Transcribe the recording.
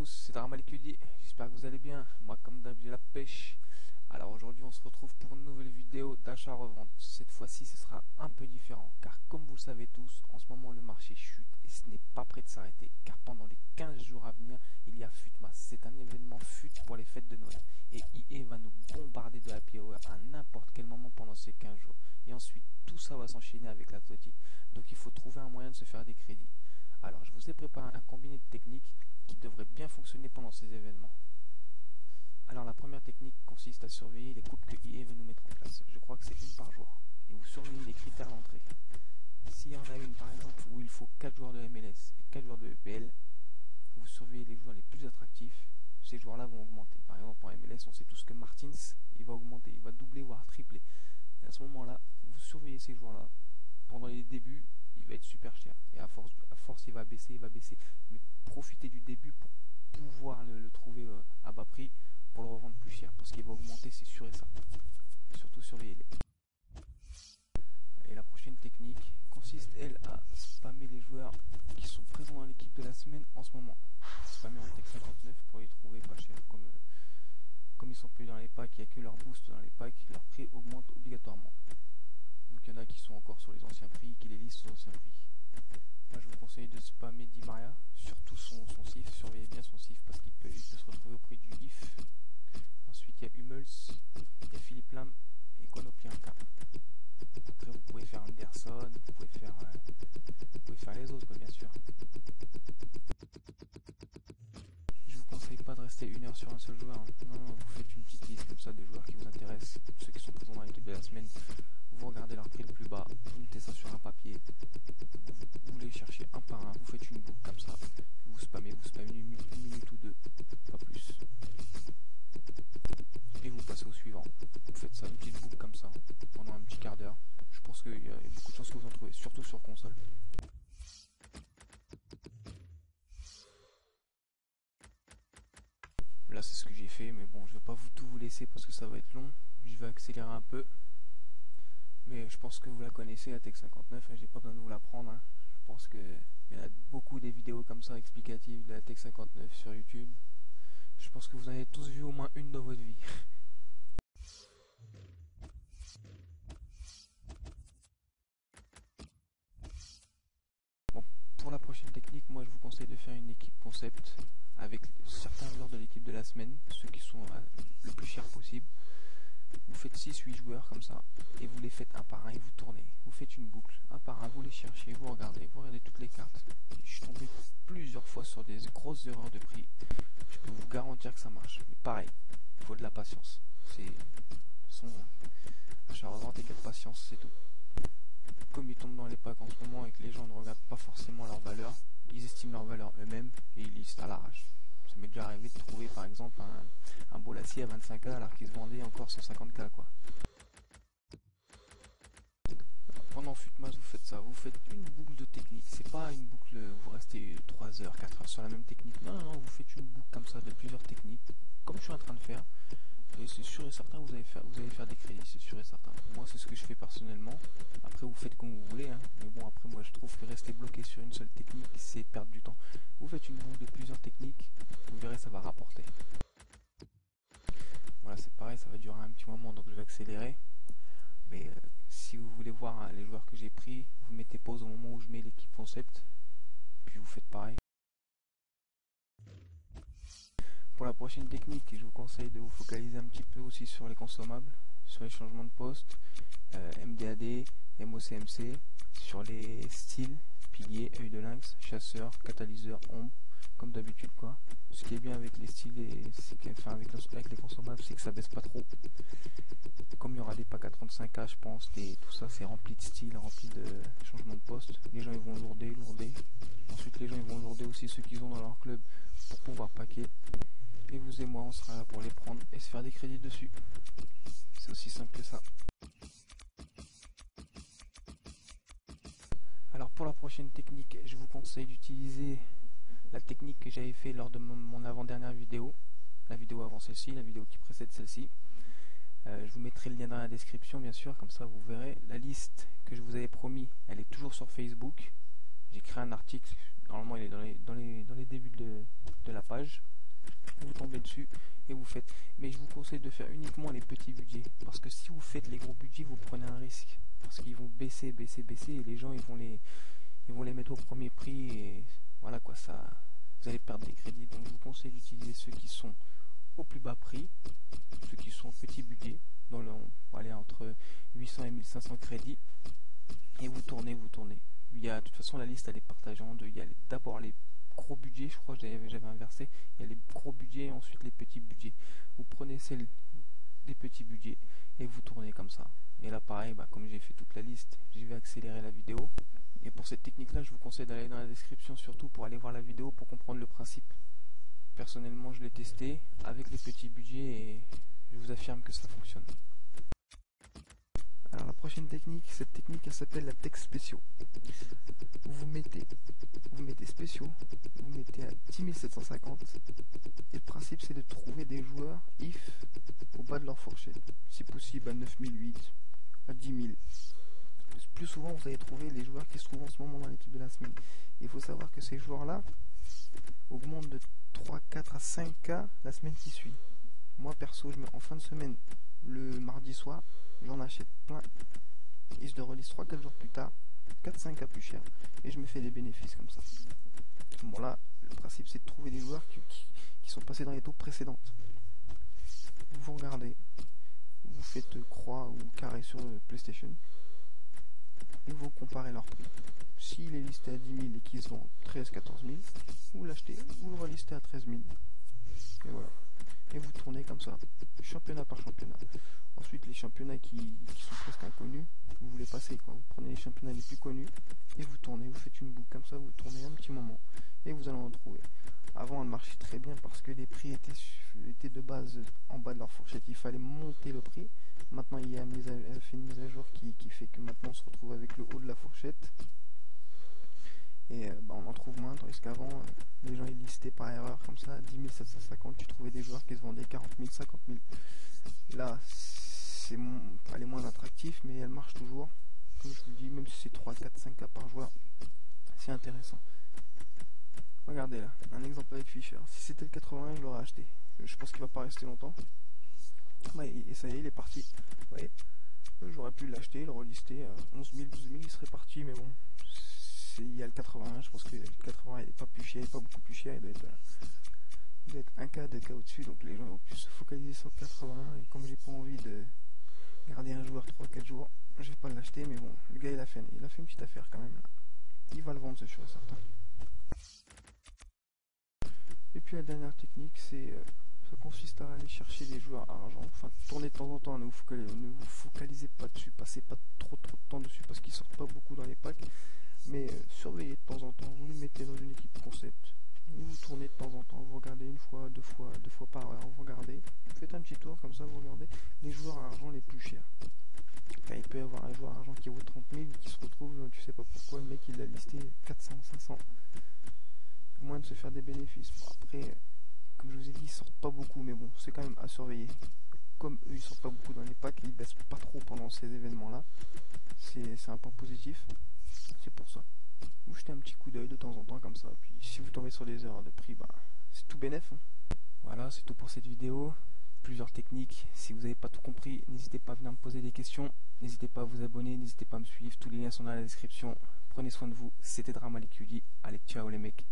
tous, c'est Dramalicudi, j'espère que vous allez bien. Moi comme d'hab j'ai la pêche. Alors aujourd'hui on se retrouve pour une nouvelle vidéo d'achat-revente. Cette fois-ci ce sera un peu différent car comme vous le savez tous, en ce moment le marché chute et ce n'est pas prêt de s'arrêter car pendant les 15 jours à venir il y a FUTMAS. C'est un événement FUT pour les fêtes de Noël et EA va nous bombarder de happy hour à n'importe quel moment pendant ces 15 jours. Et ensuite tout ça va s'enchaîner avec la TOTY. Donc il faut trouver un moyen de se faire des crédits. Alors je vous ai préparé un combiné de techniques qui devrait bien fonctionner pendant ces événements. Alors la première technique consiste à surveiller les coupes que EA veut nous mettre en place. Je crois que c'est une par jour. Et vous surveillez les critères d'entrée. S'il y en a une par exemple où il faut 4 joueurs de MLS et 4 joueurs de EPL, vous surveillez les joueurs les plus attractifs. Ces joueurs-là vont augmenter. Par exemple en MLS on sait tous que Martins il va augmenter, il va doubler voire tripler. Et à ce moment-là, vous surveillez ces joueurs-là. Pendant les débuts, il va être super cher. Et à force il va baisser. Mais profitez du début pour pouvoir le trouver à bas prix pour le revendre plus cher. Parce qu'il va augmenter, c'est sûr et certain. Surtout surveillez-les. Et la prochaine technique consiste, elle, à spammer les joueurs qui sont présents dans l'équipe de la semaine en ce moment. Spammer en Tech 59 pour les trouver pas cher. Comme ils sont payés dans les packs, il n'y a que leur boost dans les packs, leur prix augmente obligatoirement. Donc il y en a qui sont encore sur les anciens prix, qui les lisent sur les anciens prix. Moi je vous conseille de spammer Di Maria, surtout son SIF, surveillez bien son SIF parce qu'il peut se retrouver au prix du IF. Ensuite il y a Hummels, il y a Philippe Lam et Konoplyanka. Après vous pouvez faire Anderson, vous pouvez faire les autres quoi, bien sûr. Je vous conseille pas de rester 1 heure sur un seul joueur, hein. Non, vous faites une petite liste comme ça de joueurs qui vous intéressent, ceux qui sont présents dans l'équipe de la semaine. Vous regardez leur prix le plus bas, vous mettez ça sur un papier, vous les cherchez un par un, vous faites une boucle comme ça, puis vous spammez une minute ou deux, pas plus. Et vous passez au suivant. Vous faites ça, une petite boucle comme ça, pendant un petit quart d'heure. Je pense qu'il y a beaucoup de chances que vous en trouvez, surtout sur console. Là c'est ce que j'ai fait, mais bon je vais pas tout vous laisser parce que ça va être long, je vais accélérer un peu. Mais je pense que vous la connaissez, la Tech 59, j'ai pas besoin de vous l'apprendre. Hein. Je pense qu'il y en a beaucoup des vidéos comme ça explicatives de la Tech 59 sur YouTube. Je pense que vous en avez tous vu au moins une dans votre vie. Bon, pour la prochaine technique, moi je vous conseille de faire une équipe concept avec certains joueurs de l'équipe de la semaine, ceux qui sont le plus cher possible. Vous faites 6-8 joueurs comme ça, et vous les faites un par un et vous tournez. Vous faites une boucle, un par un, vous les cherchez, vous regardez toutes les cartes. Je suis tombé plusieurs fois sur des grosses erreurs de prix. Je peux vous garantir que ça marche. Mais pareil, il faut de la patience. C'est son achat-revente et 4 patience, c'est tout. Comme ils tombent dans les packs en ce moment et que les gens ne regardent pas forcément leur valeur, ils estiment leur valeur eux-mêmes et ils listent à l'arrache. Ça m'est déjà arrivé de trouver par exemple un Bolasie à 25K alors qu'il se vendait encore 150K quoi. Pendant FUTMAS vous faites ça, vous faites une boucle de technique, c'est pas une boucle vous restez 3 heures, 4 heures sur la même technique, non, vous faites une boucle comme ça de plusieurs techniques, comme je suis en train de faire, et c'est sûr et certain vous allez faire des crédits, c'est sûr et certain. Moi c'est ce que je fais personnellement, après vous faites comme vous voulez, hein. Mais bon après moi je trouve que rester bloqué sur une seule technique c'est perdre du temps. Vous faites une boucle de plusieurs techniques, vous verrez ça va rapporter. Voilà c'est pareil, ça va durer un petit moment donc je vais accélérer, mais si vous voulez voir les joueurs que j'ai pris, vous mettez pause au moment où je mets l'équipe concept, puis vous faites pareil. Pour la prochaine technique, je vous conseille de vous focaliser un petit peu aussi sur les consommables, sur les changements de poste, MDAD, MOCMC, sur les styles, piliers, œil de lynx, chasseur, catalyseur, ombre, comme d'habitude quoi. Ce qui est bien avec les styles avec les consommables, c'est que ça baisse pas trop. Comme il y aura des packs à 35K je pense, et tout ça c'est rempli de styles, rempli de changements de poste, les gens ils vont lourder. Ensuite les gens ils vont lourder aussi ceux qu'ils ont dans leur club pour pouvoir packer. Et vous et moi on sera là pour les prendre et se faire des crédits dessus. C'est aussi simple que ça. Alors pour la prochaine technique, je vous conseille d'utiliser la technique que j'avais fait lors de mon avant-dernière vidéo. La vidéo avant celle-ci, la vidéo qui précède celle-ci. Je vous mettrai le lien dans la description bien sûr, comme ça vous verrez. La liste que je vous avais promis, elle est toujours sur Facebook. J'ai créé un article, normalement il est dans les débuts de la page. vous tombez dessus et vous faites. Mais je vous conseille de faire uniquement les petits budgets, parce que si vous faites les gros budgets, vous prenez un risque, parce qu'ils vont baisser et les gens ils vont les mettre au premier prix et voilà quoi, ça vous allez perdre des crédits. Donc je vous conseille d'utiliser ceux qui sont au plus bas prix, ceux qui sont au petit budget, dans le, allez, entre 800 et 1500 crédits, et vous tournez. Il y a, de toute façon, la liste elle est partagée en deux. Il y a d'abord les gros budgets, je crois que j'avais inversé. Il y a les gros budgets et ensuite les petits budgets. Vous prenez celle des petits budgets et vous tournez comme ça. Et là pareil, comme j'ai fait toute la liste, je vais accélérer la vidéo. Et pour cette technique là, je vous conseille d'aller dans la description surtout pour aller voir la vidéo pour comprendre le principe. Personnellement, je l'ai testé avec les petits budgets et je vous affirme que ça fonctionne. Alors la prochaine technique, cette technique elle s'appelle la tech spéciaux. Vous mettez spéciaux, vous mettez à 10 750 et le principe c'est de trouver des joueurs if au bas de leur fourchette, si possible à 9008, à 10 000. Plus souvent vous allez trouver les joueurs qui se trouvent en ce moment dans l'équipe de la semaine. Il faut savoir que ces joueurs là augmentent de 3, 4 à 5K la semaine qui suit. Moi perso, en fin de semaine, le mardi soir, j'en achète plein. Et je le release 3-4 jours plus tard, 4-5K plus cher. Et je me fais des bénéfices comme ça. Bon là, le principe c'est de trouver des joueurs qui sont passés dans les taux précédentes. Vous regardez, vous faites croix ou carré sur PlayStation. Et vous comparez leur prix. S'il est listé à 10 000 et qu'il se vend 13-14 000, vous l'achetez, vous le relistez à 13 000. Et voilà. Et vous tournez comme ça, championnat par championnat. Ensuite, les championnats qui sont presque inconnus, vous les passez, quoi. Vous prenez les championnats les plus connus et vous tournez, vous faites une boucle comme ça, vous tournez un petit moment et vous allez en trouver. Avant, elle marchait très bien parce que les prix étaient de base en bas de leur fourchette. Il fallait monter le prix. Maintenant, il y a elle fait une mise à jour qui fait que maintenant on se retrouve avec le haut de la fourchette. Et on en trouve moins, tandis qu'avant, les gens ils listaient par erreur comme ça, 10 750, tu trouvais des joueurs qui se vendaient 40 000, 50 000. Là, elle est moins attractive, mais elle marche toujours. Comme je vous dis, même si c'est 3, 4, 5K par joueur, c'est intéressant. Regardez là, un exemple avec Fischer. Si c'était le 81, je l'aurais acheté. Je pense qu'il va pas rester longtemps. Et ça y est, il est parti. Vous voyez, j'aurais pu l'acheter, le relister à 11 000, 12 000, il serait parti, mais bon. Il y a le 81, je pense que le 80 il n'est pas plus cher, il est pas beaucoup plus cher, il doit être 1K, 2K au-dessus, donc les gens vont plus se focaliser sur le 81, et comme j'ai pas envie de garder un joueur 3-4 jours, je vais pas l'acheter, mais bon, le gars il a fait une petite affaire quand même, là. Il va le vendre, c'est sûr et certain. Et puis la dernière technique, ça consiste à aller chercher les joueurs à argent, enfin tourner de temps en temps, ne vous focalisez pas dessus, passez pas trop de temps dessus parce qu'ils sortent pas beaucoup dans les packs. Mais surveillez de temps en temps, vous les mettez dans une équipe concept, vous tournez de temps en temps, vous regardez une fois, deux fois par heure, vous regardez, vous faites un petit tour comme ça, vous regardez les joueurs à argent les plus chers. Enfin, il peut y avoir un joueur à argent qui vaut 30 000 qui se retrouve, tu sais pas pourquoi, le mec il l'a listé 400, 500, au moins de se faire des bénéfices. Bon, après, comme je vous ai dit, ils sortent pas beaucoup, mais bon, c'est quand même à surveiller. Comme eux ils sortent pas beaucoup dans les packs, ils baissent pas trop pendant ces événements là, c'est un point positif. C'est pour ça. Vous jetez un petit coup d'œil de temps en temps comme ça. Puis si vous tombez sur des erreurs de prix, c'est tout bénef. Voilà, c'est tout pour cette vidéo. Plusieurs techniques. Si vous n'avez pas tout compris, n'hésitez pas à venir me poser des questions. N'hésitez pas à vous abonner, n'hésitez pas à me suivre. Tous les liens sont dans la description. Prenez soin de vous. C'était DramaLQD. Allez, ciao les mecs.